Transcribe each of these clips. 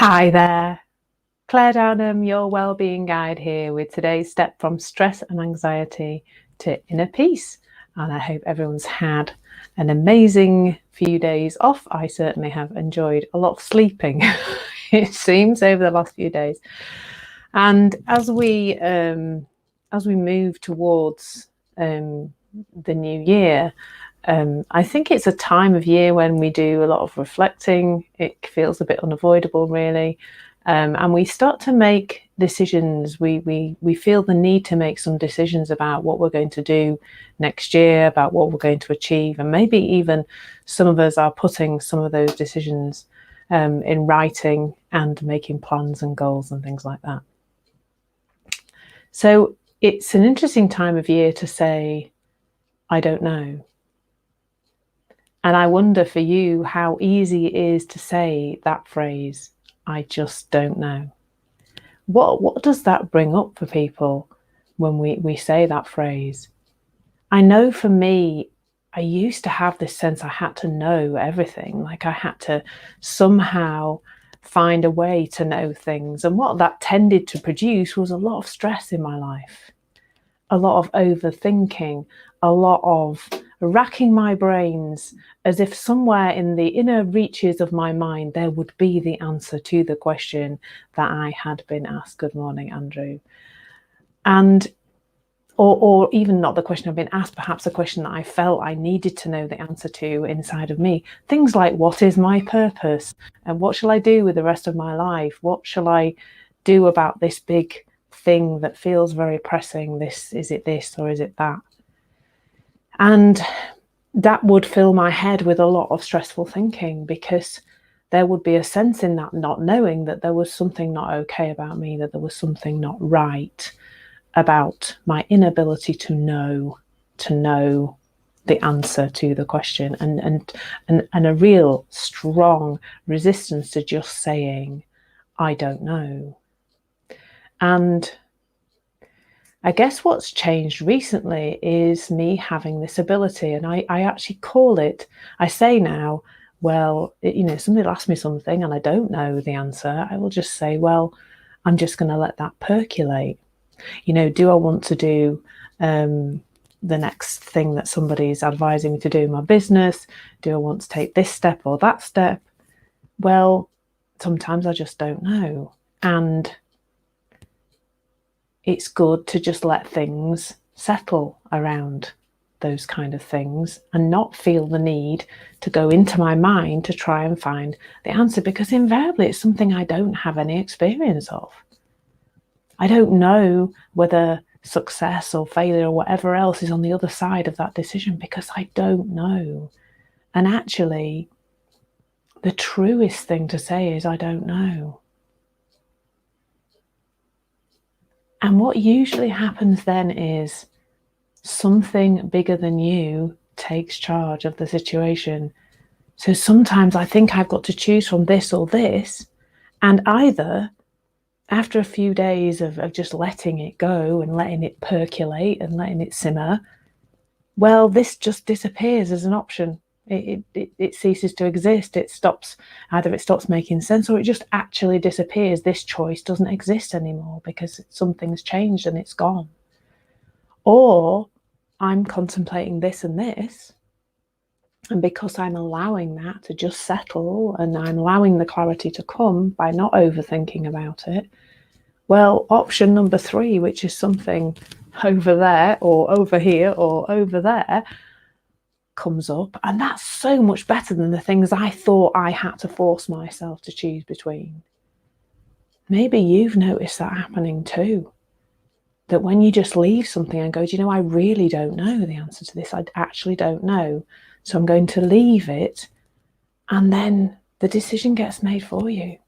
Hi there, Claire Downham, your wellbeing guide here with today's step from stress and anxiety to inner peace. And I hope everyone's had an amazing few days off. I certainly have enjoyed a lot of sleeping, it seems, over the last few days. And as we move towards the new year, I think it's a time of year when we do a lot of reflecting. It feels a bit unavoidable, really. And we start to make decisions. We feel the need to make some decisions about what we're going to do next year, about what we're going to achieve. And maybe even some of us are putting some of those decisions in writing and making plans and goals and things like that. So it's an interesting time of year to say, I don't know. And I wonder for you how easy it is to say that phrase, I just don't know. What does that bring up for people when we say that phrase? I know for me, I used to have this sense I had to know everything, like I had to somehow find a way to know things. And what that tended to produce was a lot of stress in my life, a lot of overthinking, a lot of racking my brains as if somewhere in the inner reaches of my mind there would be the answer to the question that I had been asked. Good morning, Andrew. And or even not the question I've been asked, perhaps a question that I felt I needed to know the answer to inside of me. Things like, what is my purpose? And what shall I do with the rest of my life? What shall I do about this big thing that feels very pressing? Is it this or is it that? And that would fill my head with a lot of stressful thinking, because there would be a sense in that not knowing that there was something not okay about me, that there was something not right about my inability to know the answer to the question, and a real strong resistance to just saying, I don't know. And I guess what's changed recently is me having this ability, and I actually call it, I say now, well, somebody will ask me something and I don't know the answer, I will just say, well, I'm just going to let that percolate. Do I want to do the next thing that somebody's advising me to do in my business? Do I want to take this step or that step? Well, sometimes I just don't know. And it's good to just let things settle around those kind of things and not feel the need to go into my mind to try and find the answer, because invariably it's something I don't have any experience of. I don't know whether success or failure or whatever else is on the other side of that decision, because I don't know. And actually, the truest thing to say is, I don't know. And what usually happens then is something bigger than you takes charge of the situation. So sometimes I think I've got to choose from this or this, and either after a few days of just letting it go and letting it percolate and letting it simmer, well, this just disappears as an option. It ceases to exist. Either it stops making sense, or it just actually disappears. This choice doesn't exist anymore because something's changed and it's gone. Or I'm contemplating this and this, and because I'm allowing that to just settle and I'm allowing the clarity to come by not overthinking about it, well, option number 3, which is something over there or over here or over there, comes up. And that's so much better than the things I thought I had to force myself to choose between. Maybe you've noticed that happening too. That when you just leave something and go, do you know, I really don't know the answer to this. I actually don't know. So I'm going to leave it. And then the decision gets made for you.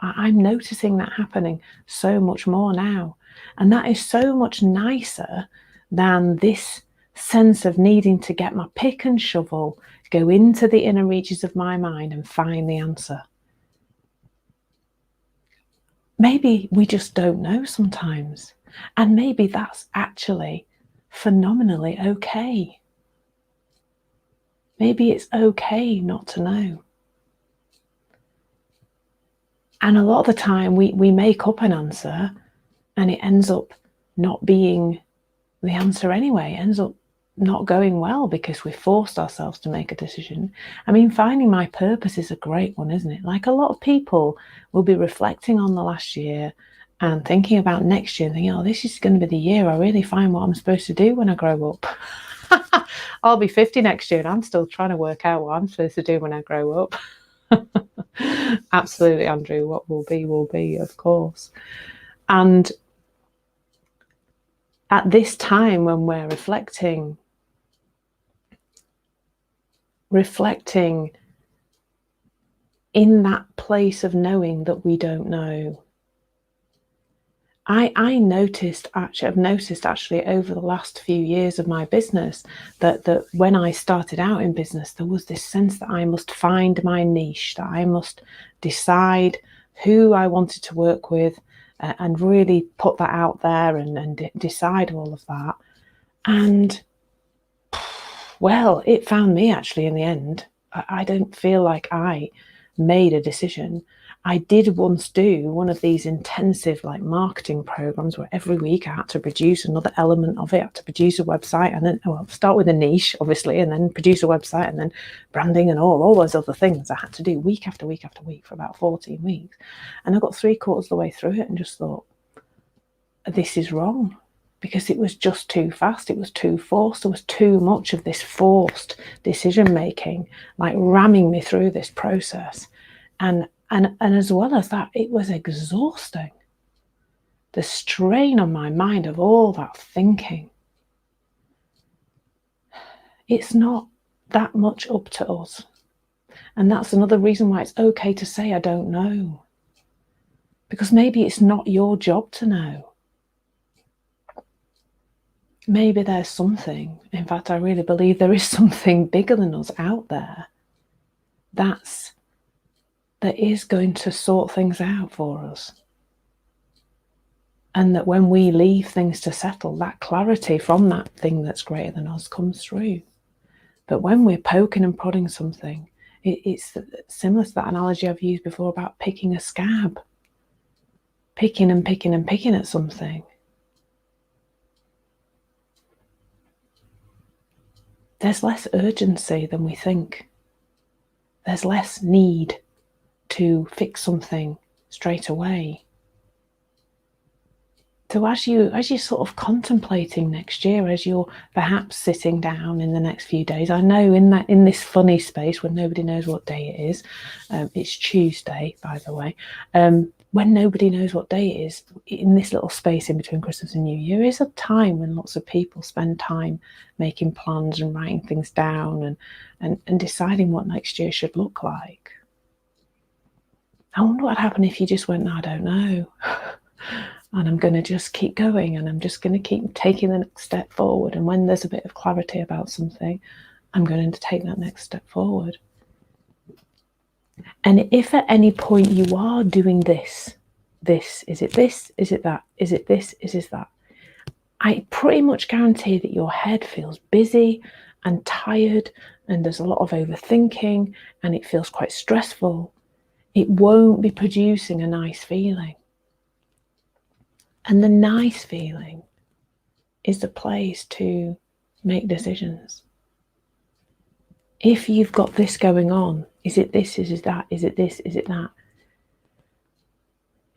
I'm noticing that happening so much more now. And that is so much nicer than this sense of needing to get my pick and shovel, go into the inner reaches of my mind and find the answer. Maybe we just don't know sometimes. And maybe that's actually phenomenally okay. Maybe it's okay not to know. And a lot of the time we make up an answer and it ends up not being the answer anyway. It ends up not going well because we forced ourselves to make a decision. I mean, finding my purpose is a great one, isn't it? Like, a lot of people will be reflecting on the last year and thinking about next year and thinking, oh, this is going to be the year I really find what I'm supposed to do when I grow up. I'll be 50 next year and I'm still trying to work out what I'm supposed to do when I grow up. Absolutely, Andrew. What will be, of course. And at this time when we're reflecting in that place of knowing that we don't know. I've noticed actually over the last few years of my business that when I started out in business, there was this sense that I must find my niche, that I must decide who I wanted to work with, and really put that out there and decide all of that. And well, it found me actually in the end. I don't feel like I made a decision. I did once do one of these intensive like marketing programs where every week I had to produce another element of it. I had to produce a website and then start with a niche, obviously, and then produce a website and then branding and all those other things I had to do week after week after week for about 14 weeks. And I got 3/4 of the way through it and just thought, this is wrong. Because it was just too fast, it was too forced, there was too much of this forced decision making, like ramming me through this process. And as well as that, it was exhausting. The strain on my mind of all that thinking. It's not that much up to us. And that's another reason why it's okay to say, I don't know. Because maybe it's not your job to know. Maybe there's something, in fact, I really believe there is something bigger than us out there that is going to sort things out for us. And that when we leave things to settle, that clarity from that thing that's greater than us comes through. But when we're poking and prodding something, it's similar to that analogy I've used before about picking a scab. Picking and picking and picking at something. There's less urgency than we think. There's less need to fix something straight away. So as you're sort of contemplating next year, as you're perhaps sitting down in the next few days, I know in this funny space when nobody knows what day it is, it's Tuesday, by the way, when nobody knows what day it is, in this little space in between Christmas and New Year is a time when lots of people spend time making plans and writing things down and deciding what next year should look like. I wonder what would happen if you just went, no, I don't know. And I'm going to just keep going and I'm just going to keep taking the next step forward. And when there's a bit of clarity about something, I'm going to take that next step forward. And if at any point you are doing this, is it this, is it that, is it this, is it that, I pretty much guarantee that your head feels busy and tired and there's a lot of overthinking and it feels quite stressful. It won't be producing a nice feeling. And the nice feeling is the place to make decisions. If you've got this going on, is it this, is it that, is it this, is it that?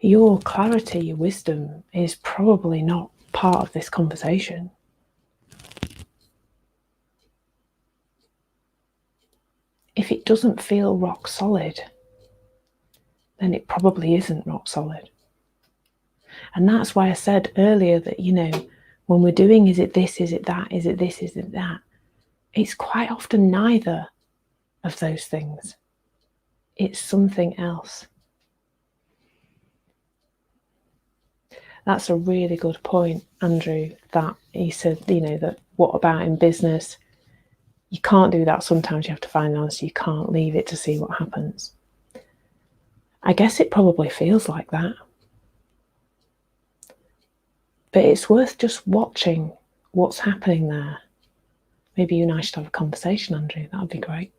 Your clarity, your wisdom is probably not part of this conversation. If it doesn't feel rock solid, then it probably isn't rock solid. And that's why I said earlier that, when we're doing, is it this, is it that, is it this, is it that? It's quite often neither of those things. It's something else. That's a really good point, Andrew, that he said, that what about in business? You can't do that. Sometimes you have to find an answer. You can't leave it to see what happens. I guess it probably feels like that. But it's worth just watching what's happening there. Maybe you and I should have a conversation, Andrew. That would be great.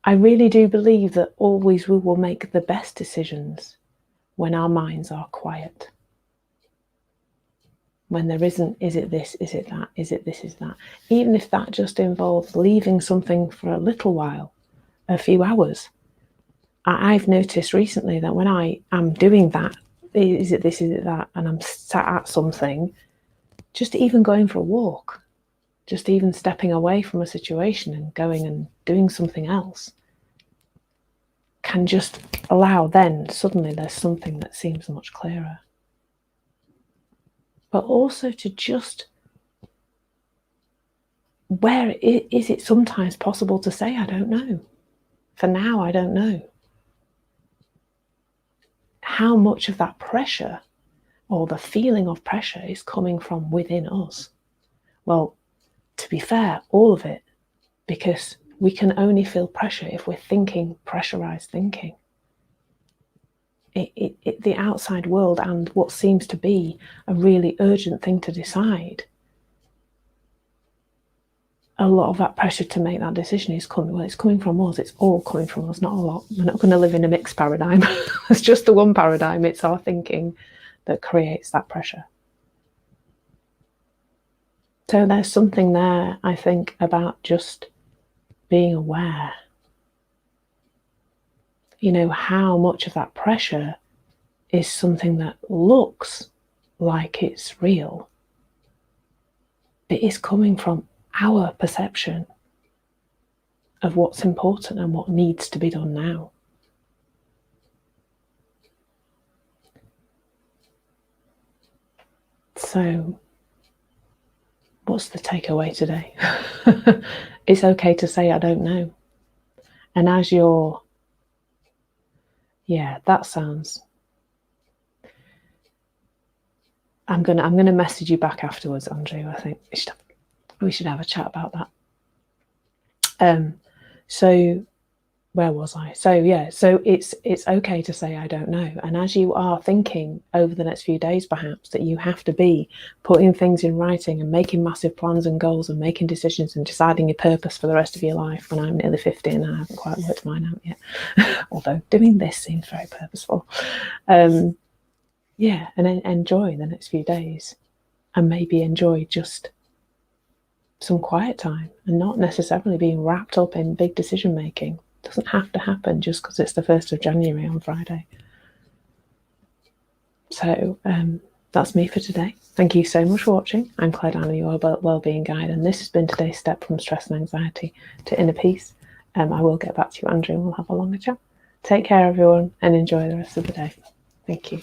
I really do believe that always we will make the best decisions when our minds are quiet. When there isn't, is it this, is it that, is it this, is that. Even if that just involves leaving something for a little while, a few hours. I've noticed recently that when I am doing that, is it this, is it that, and I'm sat at something, just even going for a walk, just even stepping away from a situation and going and doing something else can just allow, then suddenly there's something that seems much clearer. But also to just, where is it sometimes possible to say, I don't know. For now, I don't know. How much of that pressure or the feeling of pressure is coming from within us? Well, to be fair, all of it, because we can only feel pressure if we're thinking pressurized thinking. The outside world and what seems to be a really urgent thing to decide, a lot of that pressure to make that decision is coming, well, it's coming from us. It's all coming from us, not a lot. We're not going to live in a mixed paradigm. It's just the one paradigm. It's our thinking that creates that pressure. So there's something there, I think, about just being aware. You know, how much of that pressure is something that looks like it's real, but is coming from our perception of what's important and what needs to be done now. So, what's the takeaway today? It's okay to say, I don't know. And as you're, yeah, that sounds, I'm gonna message you back afterwards, Andrew. I think we should have a chat about that. So where was I? So yeah, so it's okay to say I don't know. And as you are thinking over the next few days, perhaps, that you have to be putting things in writing and making massive plans and goals and making decisions and deciding your purpose for the rest of your life, when I'm nearly 50 and I haven't quite worked mine out yet, although doing this seems very purposeful. Yeah, and then enjoy the next few days, and maybe enjoy just some quiet time and not necessarily being wrapped up in big decision making. It doesn't have to happen just because it's the 1st of January on Friday. So that's me for today. Thank you so much for watching. I'm Claire Downer, your Wellbeing Guide, and this has been today's step from stress and anxiety to inner peace. I will get back to you, Andrew, and we'll have a longer chat. Take care, everyone, and enjoy the rest of the day. Thank you.